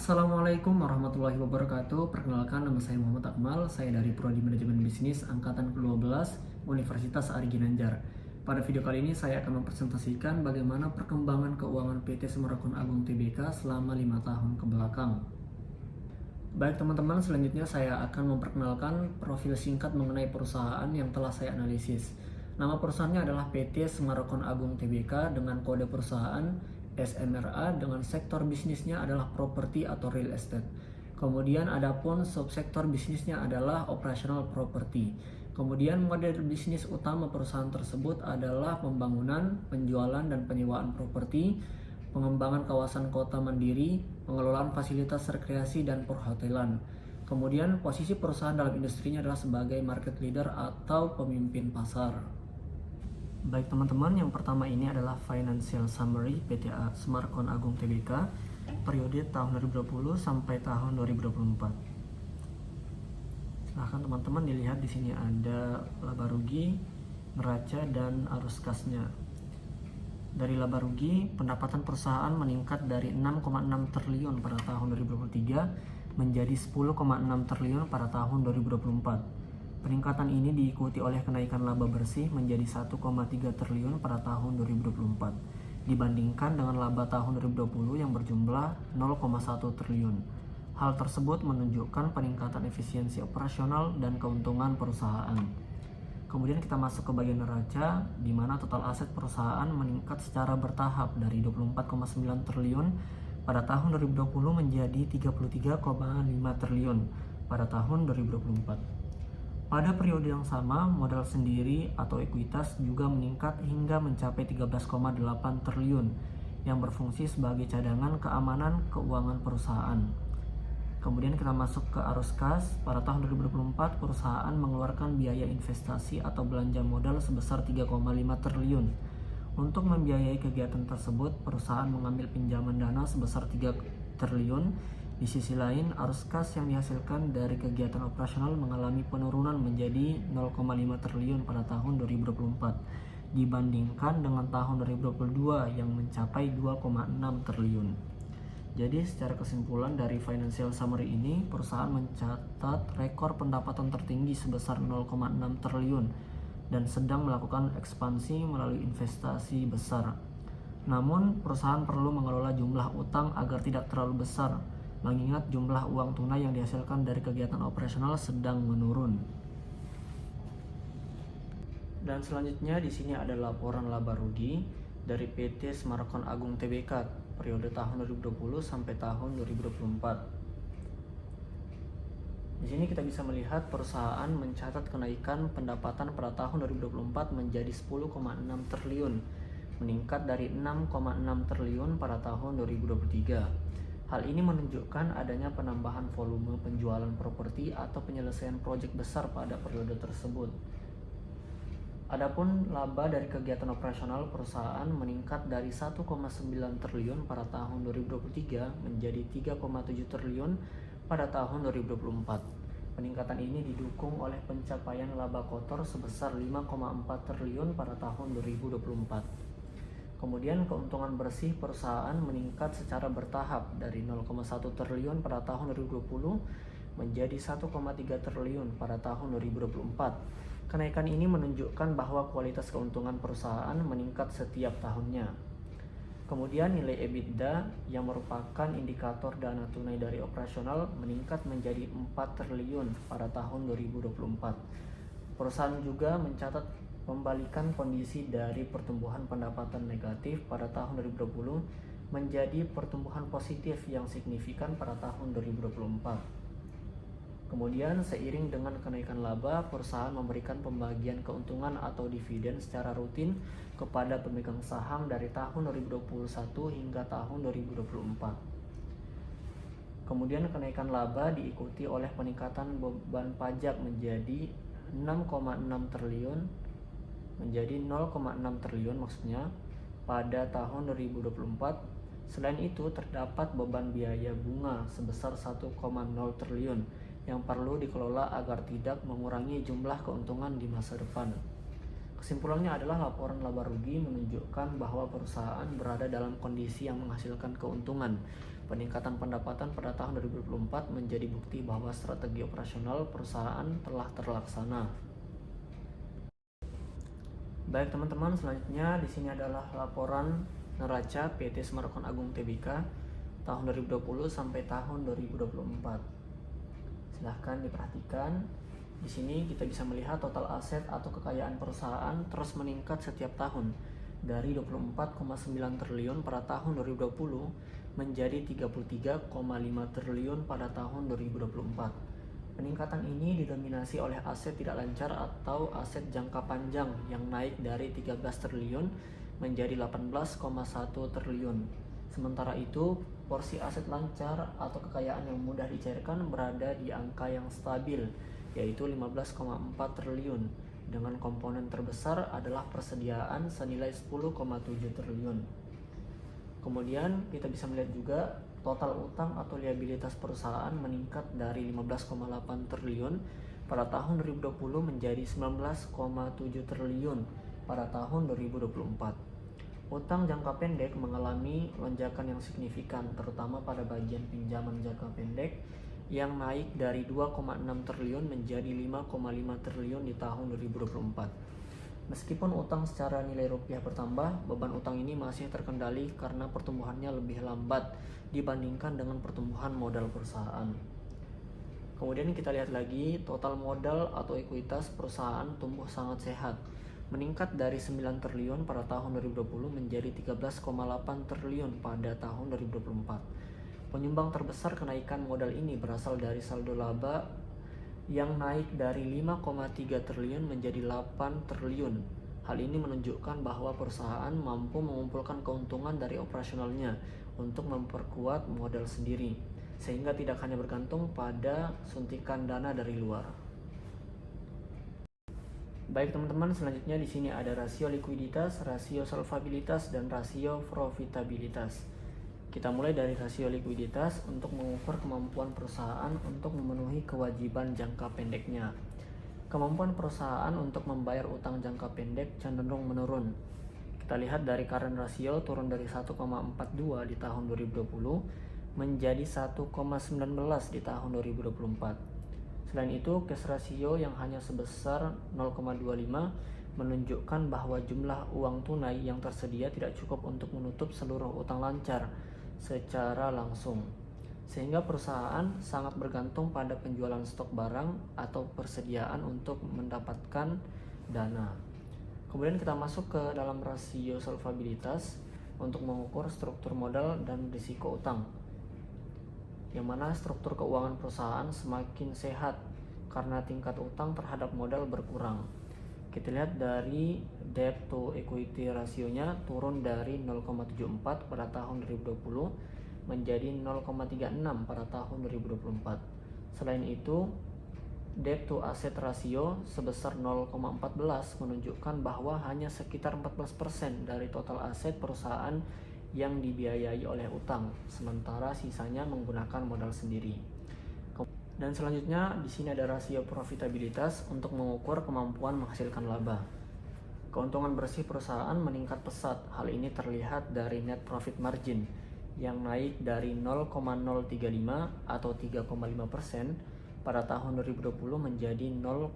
Assalamualaikum warahmatullahi wabarakatuh. Perkenalkan, nama saya Muhammad Akmal. Saya dari Prodi Manajemen Bisnis Angkatan ke-12 Universitas Ari Ginanjar. Pada video kali ini saya akan mempresentasikan bagaimana perkembangan keuangan PT Semarkon Agung Tbk selama 5 tahun ke belakang. Baik teman-teman, selanjutnya saya akan memperkenalkan profil singkat mengenai perusahaan yang telah saya analisis. Nama perusahaannya adalah PT Semarkon Agung Tbk dengan kode perusahaan SMRA, dengan sektor bisnisnya adalah properti atau real estate. Kemudian adapun subsektor bisnisnya adalah operational property. Kemudian model bisnis utama perusahaan tersebut adalah pembangunan, penjualan dan penyewaan properti, pengembangan kawasan kota mandiri, pengelolaan fasilitas rekreasi dan perhotelan. Kemudian posisi perusahaan dalam industrinya adalah sebagai market leader atau pemimpin pasar. Baik teman-teman, yang pertama ini adalah Financial Summary PT Semarkon Agung Tbk periode tahun 2020 sampai tahun 2024. Silahkan teman-teman dilihat, di sini ada laba rugi, neraca dan arus kasnya. Dari laba rugi, pendapatan perusahaan meningkat dari 6,6 triliun pada tahun 2023 menjadi 10,6 triliun pada tahun 2024. Peningkatan ini diikuti oleh kenaikan laba bersih menjadi 1,3 triliun pada tahun 2024 dibandingkan dengan laba tahun 2020 yang berjumlah 0,1 triliun. Hal tersebut menunjukkan peningkatan efisiensi operasional dan keuntungan perusahaan. Kemudian kita masuk ke bagian neraca, di mana total aset perusahaan meningkat secara bertahap dari 24,9 triliun pada tahun 2020 menjadi 33,5 triliun pada tahun 2024. Pada periode yang sama, modal sendiri atau ekuitas juga meningkat hingga mencapai 13,8 triliun yang berfungsi sebagai cadangan keamanan keuangan perusahaan. Kemudian kita masuk ke arus kas. Pada tahun 2024, perusahaan mengeluarkan biaya investasi atau belanja modal sebesar 3,5 triliun. Untuk membiayai kegiatan tersebut, perusahaan mengambil pinjaman dana sebesar 3 triliun. Di sisi lain, arus kas yang dihasilkan dari kegiatan operasional mengalami penurunan menjadi 0,5 triliun pada tahun 2024 dibandingkan dengan tahun 2022 yang mencapai 2,6 triliun. Jadi secara kesimpulan dari financial summary ini, perusahaan mencatat rekor pendapatan tertinggi sebesar 0,6 triliun dan sedang melakukan ekspansi melalui investasi besar. Namun, perusahaan perlu mengelola jumlah utang agar tidak terlalu besar, mengingat jumlah uang tunai yang dihasilkan dari kegiatan operasional sedang menurun. Dan selanjutnya di sini ada laporan laba rugi dari PT Semarkon Agung Tbk periode tahun 2020 sampai tahun 2024. Di sini kita bisa melihat perusahaan mencatat kenaikan pendapatan pada tahun 2024 menjadi 10,6 triliun, meningkat dari 6,6 triliun pada tahun 2023. Hal ini menunjukkan adanya penambahan volume penjualan properti atau penyelesaian proyek besar pada periode tersebut. Adapun laba dari kegiatan operasional perusahaan meningkat dari 1,9 triliun pada tahun 2023 menjadi 3,7 triliun pada tahun 2024. Peningkatan ini didukung oleh pencapaian laba kotor sebesar 5,4 triliun pada tahun 2024. Kemudian keuntungan bersih perusahaan meningkat secara bertahap dari 0,1 triliun pada tahun 2020 menjadi 1,3 triliun pada tahun 2024. Kenaikan ini menunjukkan bahwa kualitas keuntungan perusahaan meningkat setiap tahunnya. Kemudian nilai EBITDA yang merupakan indikator dana tunai dari operasional meningkat menjadi 4 triliun pada tahun 2024. Perusahaan juga mencatat pembalikan kondisi dari pertumbuhan pendapatan negatif pada tahun 2020 menjadi pertumbuhan positif yang signifikan pada tahun 2024. Kemudian seiring dengan kenaikan laba, perusahaan memberikan pembagian keuntungan atau dividen secara rutin kepada pemegang saham dari tahun 2021 hingga tahun 2024. Kemudian kenaikan laba diikuti oleh peningkatan beban pajak menjadi 6,6 triliun menjadi 0,6 triliun maksudnya pada tahun 2024. Selain itu terdapat beban biaya bunga sebesar 1,0 triliun yang perlu dikelola agar tidak mengurangi jumlah keuntungan di masa depan. Kesimpulannya adalah laporan laba rugi menunjukkan bahwa perusahaan berada dalam kondisi yang menghasilkan keuntungan Peningkatan pendapatan pada tahun 2024 menjadi bukti bahwa strategi operasional perusahaan telah terlaksana. Baik teman-teman, selanjutnya di sini adalah laporan neraca PT Semarkon Agung Tbk tahun 2020 sampai tahun 2024. Silahkan diperhatikan. Di sini kita bisa melihat total aset atau kekayaan perusahaan terus meningkat setiap tahun dari 24,9 triliun pada tahun 2020 menjadi 33,5 triliun pada tahun 2024. Peningkatan ini didominasi oleh aset tidak lancar atau aset jangka panjang yang naik dari 13 triliun menjadi 18,1 triliun. Sementara itu, porsi aset lancar atau kekayaan yang mudah dicairkan berada di angka yang stabil, yaitu 15,4 triliun. Dengan komponen terbesar adalah persediaan senilai 10,7 triliun. Kemudian kita bisa melihat juga total utang atau liabilitas perusahaan meningkat dari 15,8 triliun pada tahun 2020 menjadi 19,7 triliun pada tahun 2024. Utang jangka pendek mengalami lonjakan yang signifikan, terutama pada bagian pinjaman jangka pendek yang naik dari 2,6 triliun menjadi 5,5 triliun di tahun 2024. Meskipun utang secara nilai rupiah bertambah, beban utang ini masih terkendali karena pertumbuhannya lebih lambat dibandingkan dengan pertumbuhan modal perusahaan. Kemudian kita lihat lagi, total modal atau ekuitas perusahaan tumbuh sangat sehat, meningkat dari 9 triliun pada tahun 2020 menjadi 13,8 triliun pada tahun 2024. Penyumbang terbesar kenaikan modal ini berasal dari saldo laba yang naik dari 5,3 triliun menjadi 8 triliun. Hal ini menunjukkan bahwa perusahaan mampu mengumpulkan keuntungan dari operasionalnya untuk memperkuat modal sendiri, sehingga tidak hanya bergantung pada suntikan dana dari luar. Baik teman-teman, selanjutnya di sini ada rasio likuiditas, rasio solvabilitas, dan rasio profitabilitas. Kita mulai dari rasio likuiditas untuk mengukur kemampuan perusahaan untuk memenuhi kewajiban jangka pendeknya. Kemampuan perusahaan untuk membayar utang jangka pendek cenderung menurun. Kita lihat dari current ratio turun dari 1,42 di tahun 2020 menjadi 1,19 di tahun 2024. Selain itu, cash ratio yang hanya sebesar 0,25 menunjukkan bahwa jumlah uang tunai yang tersedia tidak cukup untuk menutup seluruh utang lancar secara langsung, sehingga perusahaan sangat bergantung pada penjualan stok barang atau persediaan untuk mendapatkan dana. Kemudian kita masuk ke dalam rasio solvabilitas untuk mengukur struktur modal dan risiko utang, yang mana struktur keuangan perusahaan semakin sehat karena tingkat utang terhadap modal berkurang. Kita lihat dari debt to equity rasionya turun dari 0,74 pada tahun 2020 menjadi 0,36 pada tahun 2024. Selain itu, debt to asset rasio sebesar 0,14 menunjukkan bahwa hanya sekitar 14% dari total aset perusahaan yang dibiayai oleh utang, sementara sisanya menggunakan modal sendiri. Dan selanjutnya di sini ada rasio profitabilitas untuk mengukur kemampuan menghasilkan laba. Keuntungan bersih perusahaan meningkat pesat. Hal ini terlihat dari net profit margin yang naik dari 0,035 atau 3,5% pada tahun 2020 menjadi 0,129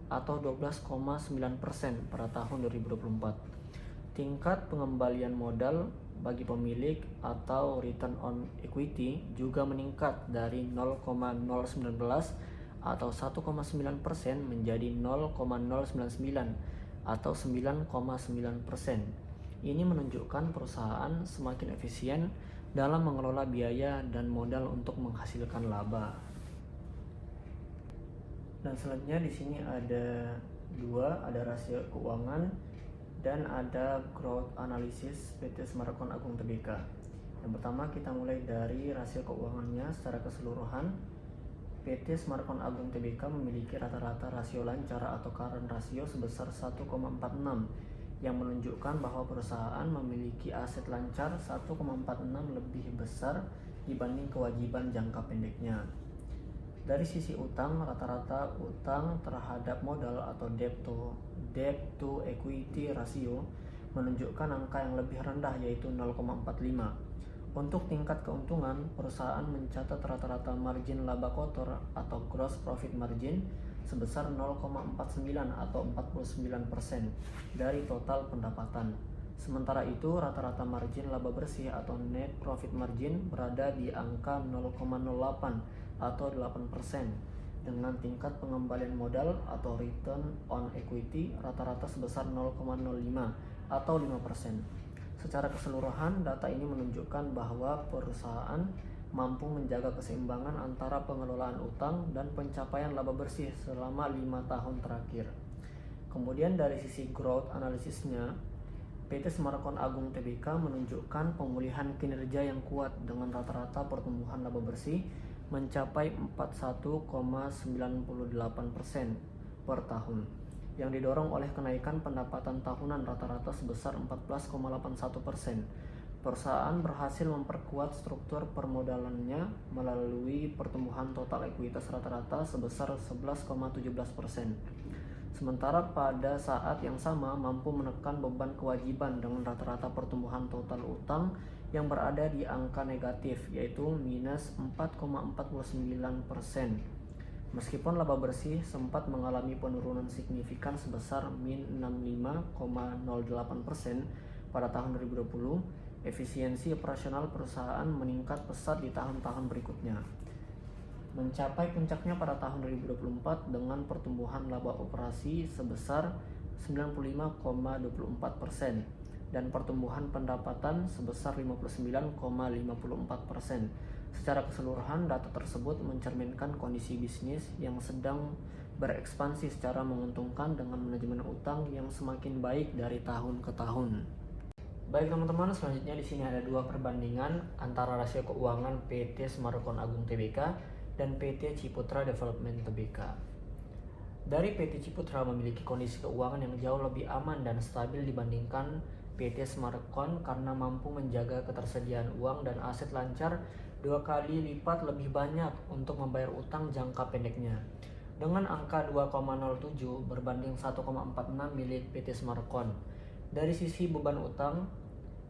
atau 12,9% pada tahun 2024. Tingkat pengembalian modal bagi pemilik atau return on equity juga meningkat dari 0,019 atau 1,9% menjadi 0,099 atau 9,9%. Ini menunjukkan perusahaan semakin efisien dalam mengelola biaya dan modal untuk menghasilkan laba. Dan selanjutnya di sini ada rasio keuangan dan ada growth analysis PT Semarkon Agung Tbk. Yang pertama kita mulai dari rasio keuangannya secara keseluruhan. PT Semarkon Agung Tbk memiliki rata-rata rasio lancar atau current ratio sebesar 1,46 yang menunjukkan bahwa perusahaan memiliki aset lancar 1,46 lebih besar dibanding kewajiban jangka pendeknya. Dari sisi utang, rata-rata utang terhadap modal atau debt to equity ratio menunjukkan angka yang lebih rendah yaitu 0,45. Untuk tingkat keuntungan, perusahaan mencatat rata-rata margin laba kotor atau gross profit margin sebesar 0,49 atau 49% dari total pendapatan. Sementara itu, rata-rata margin laba bersih atau net profit margin berada di angka 0,08 atau 8%, dengan tingkat pengembalian modal atau return on equity rata-rata sebesar 0,05 atau 5%. Secara keseluruhan, data ini menunjukkan bahwa perusahaan mampu menjaga keseimbangan antara pengelolaan utang dan pencapaian laba bersih selama 5 tahun terakhir. Kemudian dari sisi growth analisisnya, PT Semarkon Agung Tbk menunjukkan pemulihan kinerja yang kuat dengan rata-rata pertumbuhan laba bersih mencapai 41,98% per tahun, yang didorong oleh kenaikan pendapatan tahunan rata-rata sebesar 14,81%. Perusahaan berhasil memperkuat struktur permodalannya melalui pertumbuhan total ekuitas rata-rata sebesar 11,17%. Sementara pada saat yang sama mampu menekan beban kewajiban dengan rata-rata pertumbuhan total utang yang berada di angka negatif, yaitu minus 4,49%. Meskipun laba bersih sempat mengalami penurunan signifikan sebesar min 65,08% pada tahun 2020, efisiensi operasional perusahaan meningkat pesat di tahun-tahun berikutnya, mencapai puncaknya pada tahun 2024 dengan pertumbuhan laba operasi sebesar 95,24% dan pertumbuhan pendapatan sebesar 59,54%. Secara keseluruhan, data tersebut mencerminkan kondisi bisnis yang sedang berekspansi secara menguntungkan dengan manajemen utang yang semakin baik dari tahun ke tahun. Baik teman-teman, selanjutnya di sini ada dua perbandingan antara rasio keuangan PT Semarkon Agung Tbk dan PT Ciputra Development Tbk. Dari PT Ciputra memiliki kondisi keuangan yang jauh lebih aman dan stabil dibandingkan PT Semarkon karena mampu menjaga ketersediaan uang dan aset lancar 2 kali lipat lebih banyak untuk membayar utang jangka pendeknya. Dengan angka 2,07 berbanding 1,46 milik PT Semarkon. Dari sisi beban utang,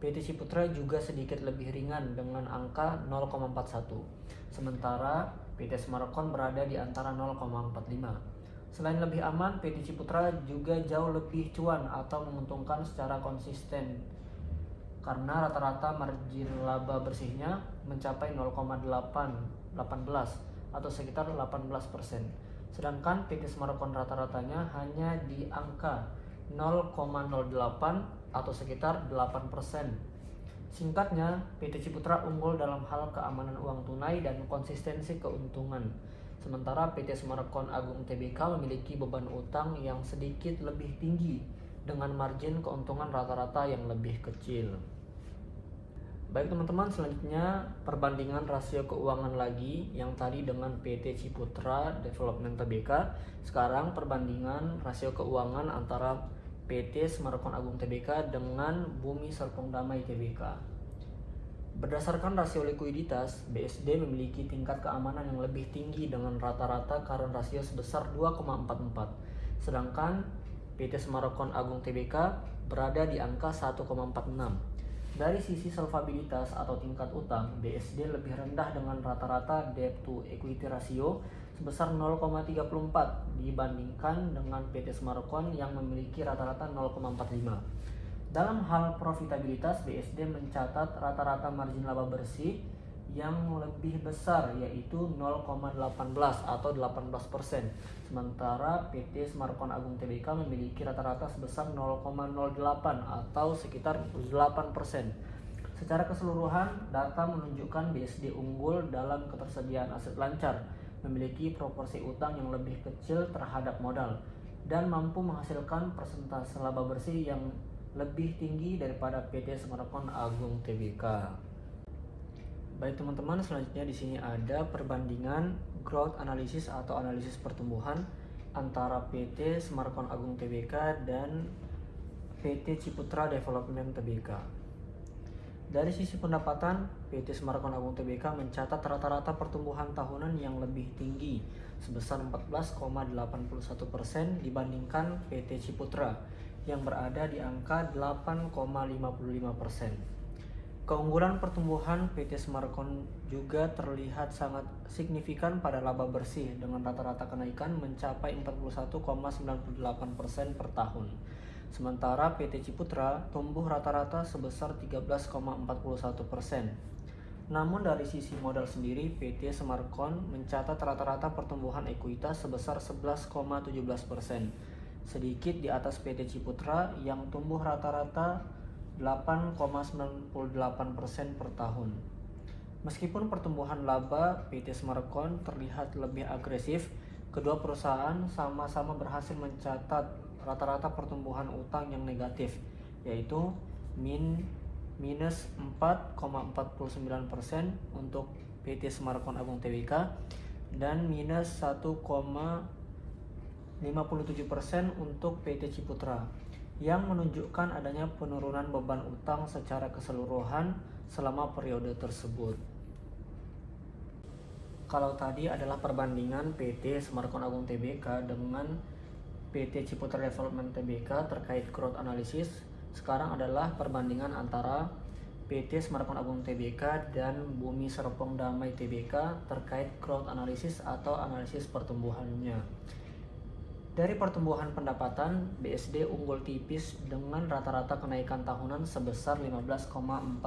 PT Ciputra juga sedikit lebih ringan dengan angka 0,41. Sementara PT Semarkon berada di antara 0,45. Selain lebih aman, PT Ciputra juga jauh lebih cuan atau menguntungkan secara konsisten karena rata-rata margin laba bersihnya mencapai 0,18 atau sekitar 18%. Sedangkan PT Semarkon rata-ratanya hanya di angka 0,08 atau sekitar 8%. Singkatnya, PT Ciputra unggul dalam hal keamanan uang tunai dan konsistensi keuntungan. Sementara PT Semarkon Agung Tbk memiliki beban utang yang sedikit lebih tinggi dengan margin keuntungan rata-rata yang lebih kecil. Baik teman-teman, selanjutnya perbandingan rasio keuangan lagi yang tadi dengan PT Ciputra Development Tbk. Sekarang perbandingan rasio keuangan antara PT Semarkon Agung Tbk dengan Bumi Serpong Damai Tbk. Berdasarkan rasio likuiditas, BSD memiliki tingkat keamanan yang lebih tinggi dengan rata-rata current rasio sebesar 2,44. Sedangkan PT Semarkon Agung Tbk berada di angka 1,46. Dari sisi solvabilitas atau tingkat utang, BSD lebih rendah dengan rata-rata debt to equity ratio sebesar 0,34 dibandingkan dengan PT Semarkon yang memiliki rata-rata 0,45. Dalam hal profitabilitas, BSD mencatat rata-rata margin laba bersih yang lebih besar, yaitu 0,18 atau 18%. Sementara PT Semarkon Agung Tbk memiliki rata-rata sebesar 0,08 atau sekitar 8%. Secara keseluruhan, data menunjukkan BSD unggul dalam ketersediaan aset lancar, memiliki proporsi utang yang lebih kecil terhadap modal, dan mampu menghasilkan persentase laba bersih yang lebih tinggi daripada PT Semarkon Agung Tbk. Baik teman-teman, selanjutnya di sini ada perbandingan growth analysis atau analisis pertumbuhan antara PT Semarkon Agung Tbk dan PT Ciputra Development Tbk. Dari sisi pendapatan, PT Semarkon Agung Tbk mencatat rata-rata pertumbuhan tahunan yang lebih tinggi sebesar 14,81% dibandingkan PT Ciputra yang berada di angka 8,55%. Keunggulan pertumbuhan PT Semarkon juga terlihat sangat signifikan pada laba bersih dengan rata-rata kenaikan mencapai 41,98% per tahun. Sementara PT Ciputra tumbuh rata-rata sebesar 13,41%. Namun dari sisi modal sendiri, PT Semarkon mencatat rata-rata pertumbuhan ekuitas sebesar 11,17%, sedikit di atas PT Ciputra yang tumbuh rata-rata 8,98% per tahun. Meskipun pertumbuhan laba PT Semarkon terlihat lebih agresif, kedua perusahaan sama-sama berhasil mencatat rata-rata pertumbuhan utang yang negatif, yaitu minus 4,49% untuk PT Semarkon Agung Tbk dan minus 1,57% untuk PT Ciputra, yang menunjukkan adanya penurunan beban utang secara keseluruhan selama periode tersebut. Kalau tadi adalah perbandingan PT Semarkon Agung Tbk dengan PT Ciputra Development Tbk terkait growth analysis, sekarang adalah perbandingan antara PT Semarkon Agung Tbk dan Bumi Serpong Damai Tbk terkait growth analysis atau analisis pertumbuhannya. Dari pertumbuhan pendapatan, BSD unggul tipis dengan rata-rata kenaikan tahunan sebesar 15,42%.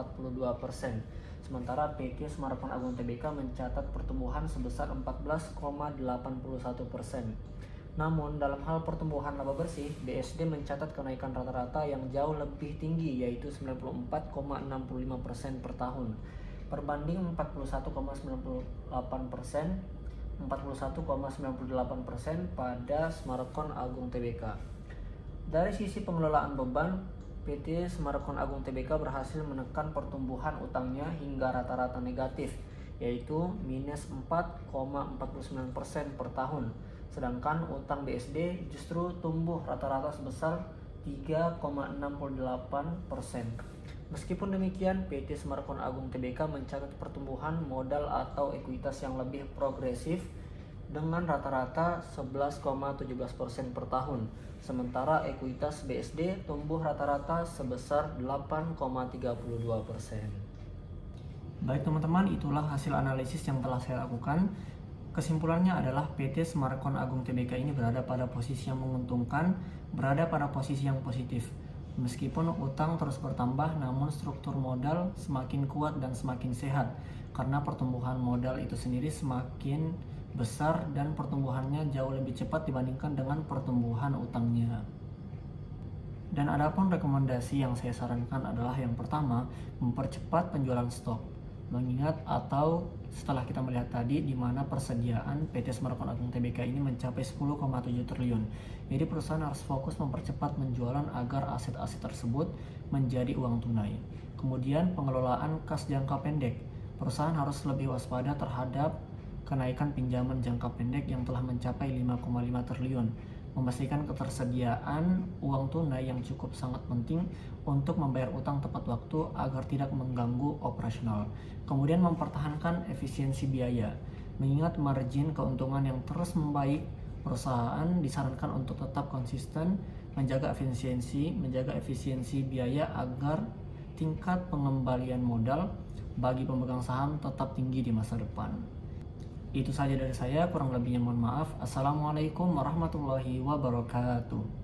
Sementara PT Semarkon Agung Tbk mencatat pertumbuhan sebesar 14,81%. Namun dalam hal pertumbuhan laba bersih, BSD mencatat kenaikan rata-rata yang jauh lebih tinggi, yaitu 94,65% per tahun, berbanding 41,98% pada Semarkon Agung Tbk. Dari sisi pengelolaan beban, PT Semarkon Agung Tbk berhasil menekan pertumbuhan utangnya hingga rata-rata negatif, yaitu minus 4,49% per tahun. Sedangkan utang BSD justru tumbuh rata-rata sebesar 3,68%. Meskipun demikian, PT Semarkon Agung Tbk mencatat pertumbuhan modal atau ekuitas yang lebih progresif dengan rata-rata 11,17% per tahun. Sementara ekuitas BSD tumbuh rata-rata sebesar 8,32%. Baik teman-teman, itulah hasil analisis yang telah saya lakukan. Kesimpulannya adalah PT Semarkon Agung Tbk ini berada pada posisi yang menguntungkan, berada pada posisi yang positif. Meskipun utang terus bertambah, namun struktur modal semakin kuat dan semakin sehat karena pertumbuhan modal itu sendiri semakin besar dan pertumbuhannya jauh lebih cepat dibandingkan dengan pertumbuhan utangnya. Dan adapun rekomendasi yang saya sarankan adalah yang pertama, mempercepat penjualan stok. Mengingat atau setelah kita melihat tadi di mana persediaan PT Semarkon Agung Tbk ini mencapai 10,7 triliun. Jadi perusahaan harus fokus mempercepat penjualan agar aset-aset tersebut menjadi uang tunai. Kemudian pengelolaan kas jangka pendek. Perusahaan harus lebih waspada terhadap kenaikan pinjaman jangka pendek yang telah mencapai 5,5 triliun. Memastikan ketersediaan uang tunai yang cukup sangat penting untuk membayar utang tepat waktu agar tidak mengganggu operasional. Kemudian mempertahankan efisiensi biaya. Mengingat margin keuntungan yang terus membaik, perusahaan disarankan untuk tetap konsisten menjaga efisiensi biaya agar tingkat pengembalian modal bagi pemegang saham tetap tinggi di masa depan. Itu saja dari saya, kurang lebihnya mohon maaf. Assalamualaikum warahmatullahi wabarakatuh.